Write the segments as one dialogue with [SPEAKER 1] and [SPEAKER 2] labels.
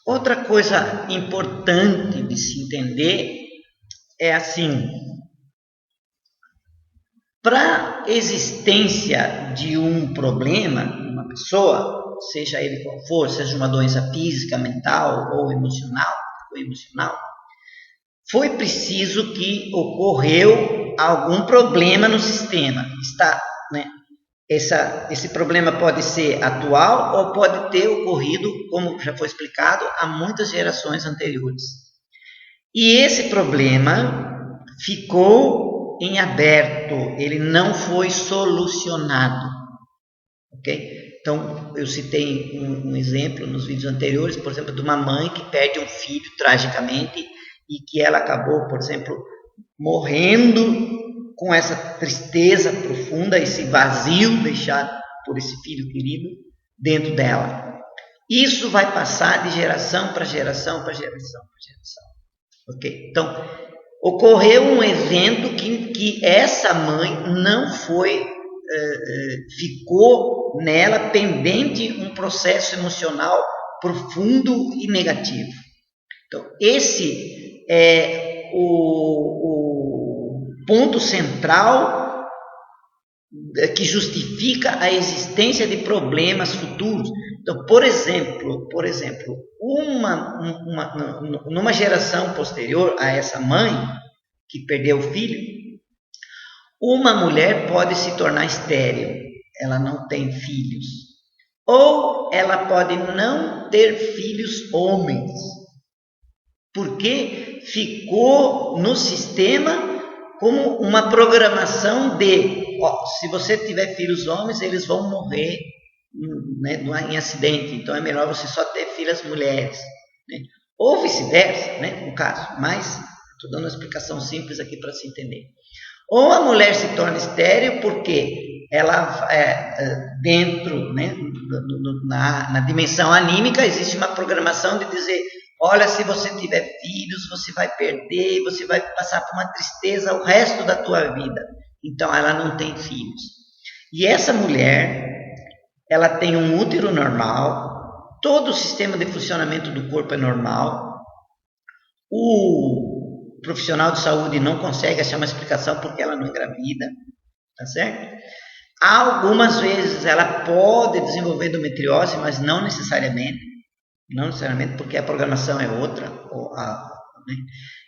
[SPEAKER 1] Outra coisa importante de se entender é assim: para a existência de um problema, uma pessoa, seja ele qual for, seja uma doença física, mental ou emocional, foi preciso que ocorreu algum problema no sistema. Né? Esse problema pode ser atual ou pode ter ocorrido, como já foi explicado, há muitas gerações anteriores. E esse problema ficou em aberto, ele não foi solucionado. Ok? Então, eu citei um exemplo nos vídeos anteriores, por exemplo, de uma mãe que perde um filho tragicamente e que ela acabou, por exemplo, morrendo com essa tristeza profunda, esse vazio deixado por esse filho querido dentro dela. Isso vai passar de geração para geração para geração para geração. Ok? Então, ocorreu um evento que essa mãe não foi, ficou nela pendente um processo emocional profundo e negativo. Então, esse é o ponto central que justifica a existência de problemas futuros. Então, por exemplo, numa geração posterior a essa mãe que perdeu o filho, uma mulher pode se tornar estéril, ela não tem filhos, ou ela pode não ter filhos homens, porque ficou no sistema como uma programação de, se você tiver filhos homens, eles vão morrer, né, em acidente, então é melhor você só ter filhas mulheres, né? Ou vice-versa, né, no caso, mas estou dando uma explicação simples aqui para se entender. Ou a mulher se torna estéril porque ela, dentro, né, na dimensão anímica, existe uma programação de dizer: olha, se você tiver filhos, você vai perder, você vai passar por uma tristeza o resto da tua vida. Então, ela não tem filhos. E essa mulher, ela tem um útero normal, todo o sistema de funcionamento do corpo é normal. O profissional de saúde não consegue achar uma explicação porque ela não engravida, tá certo? Algumas vezes ela pode desenvolver endometriose, mas não necessariamente, porque a programação é outra. Né?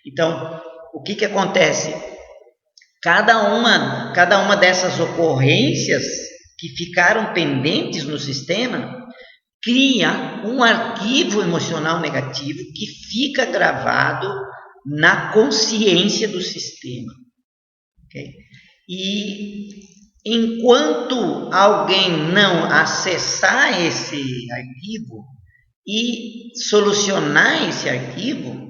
[SPEAKER 1] Então, o que acontece? Cada uma dessas ocorrências que ficaram pendentes no sistema cria um arquivo emocional negativo que fica gravado na consciência do sistema. Okay? E enquanto alguém não acessar esse arquivo e solucionar esse arquivo,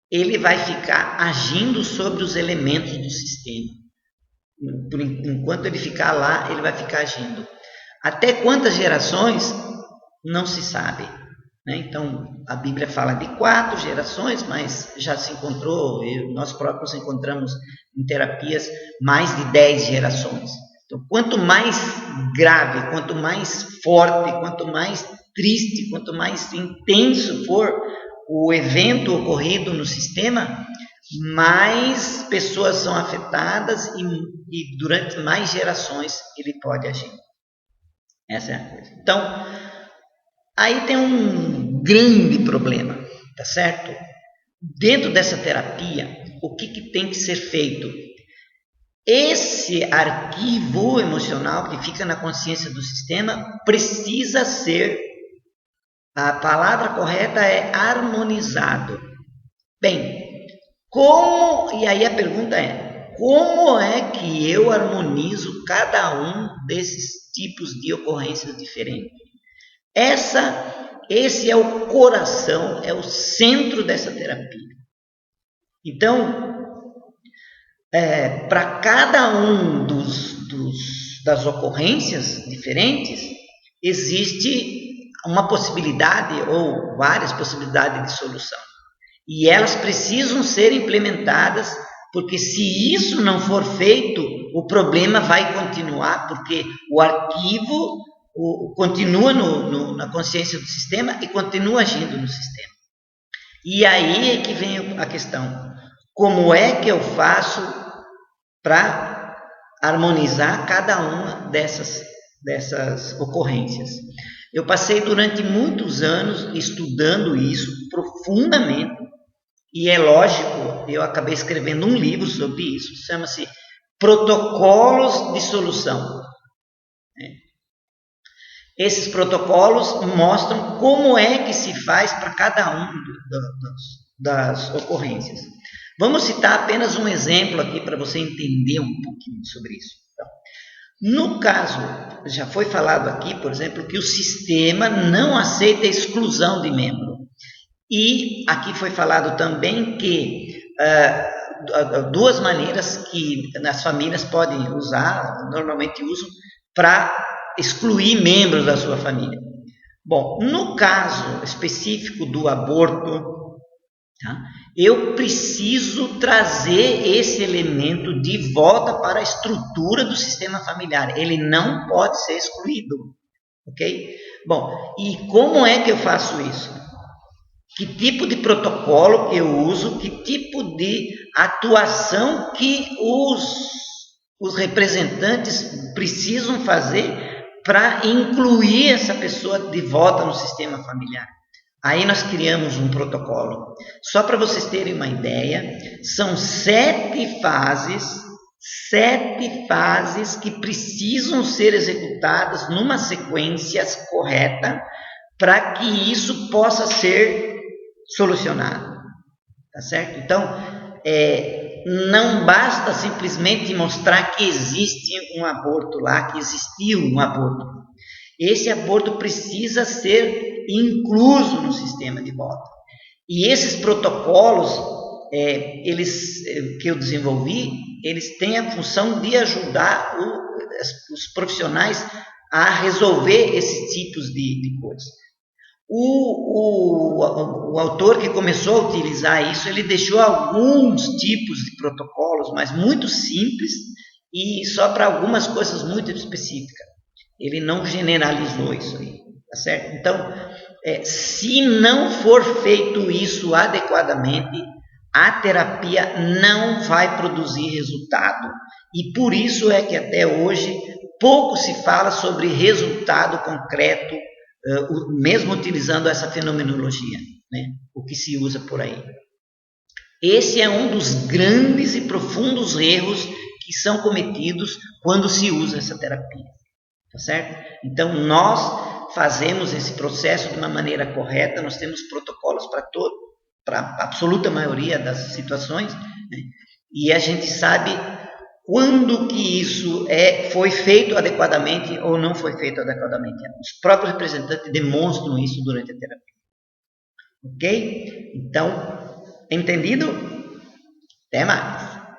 [SPEAKER 1] ele vai ficar agindo sobre os elementos do sistema. Enquanto ele ficar lá, ele vai ficar agindo. Até quantas gerações? Não se sabe. Né? Então, a Bíblia fala de 4 gerações, mas já se encontrou, nós próprios encontramos em terapias mais de 10 gerações. Então, quanto mais grave, quanto mais forte, quanto mais triste, quanto mais intenso for o evento ocorrido no sistema, mais pessoas são afetadas e durante mais gerações ele pode agir. Essa é a coisa. Então, aí tem um grande problema, tá certo? Dentro dessa terapia, o que tem que ser feito? Esse arquivo emocional que fica na consciência do sistema precisa ser, a palavra correta é harmonizado. Bem, e aí a pergunta é: como é que eu harmonizo cada um desses tipos de ocorrências diferentes? Esse é o coração, é o centro dessa terapia. Então, para cada um das ocorrências diferentes, existe uma possibilidade ou várias possibilidades de solução. E elas precisam ser implementadas, porque se isso não for feito, o problema vai continuar, porque o arquivo continua na consciência do sistema e continua agindo no sistema. E aí é que vem a questão. Como é que eu faço para harmonizar cada uma dessas ocorrências? Eu passei durante muitos anos estudando isso profundamente, e é lógico, eu acabei escrevendo um livro sobre isso, chama-se Protocolos de Solução. Esses protocolos mostram como é que se faz para cada um das ocorrências. Vamos citar apenas um exemplo aqui para você entender um pouquinho sobre isso. Então, no caso, já foi falado aqui, por exemplo, que o sistema não aceita exclusão de membro. E aqui foi falado também que duas maneiras que as famílias podem usar, normalmente usam, para excluir membros da sua família. Bom, no caso específico do aborto, tá, eu preciso trazer esse elemento de volta para a estrutura do sistema familiar. Ele não pode ser excluído, ok? Bom, e como é que eu faço isso? Que tipo de protocolo que eu uso? Que tipo de atuação que os representantes precisam fazer para incluir essa pessoa de volta no sistema familiar? Aí nós criamos um protocolo. Só para vocês terem uma ideia, são 7 fases que precisam ser executadas numa sequência correta para que isso possa ser solucionado. Tá certo? Então, não basta simplesmente mostrar que existe um aborto lá, que existiu um aborto. Esse aborto precisa ser incluso no sistema de volta. E esses protocolos, que eu desenvolvi, eles têm a função de ajudar os profissionais a resolver esses tipos de coisas. O autor que começou a utilizar isso, ele deixou alguns tipos de protocolos, mas muito simples e só para algumas coisas muito específicas. Ele não generalizou isso aí, tá certo? Então, se não for feito isso adequadamente, a terapia não vai produzir resultado. E por isso é que até hoje pouco se fala sobre resultado concreto, mesmo utilizando essa fenomenologia, né? O que se usa por aí. Esse é um dos grandes e profundos erros que são cometidos quando se usa essa terapia, tá certo? Então, nós fazemos esse processo de uma maneira correta, nós temos protocolos para a absoluta maioria das situações, né? E a gente sabe quando que isso foi feito adequadamente ou não foi feito adequadamente. Os próprios representantes demonstram isso durante a terapia. Ok? Então, entendido? Até mais!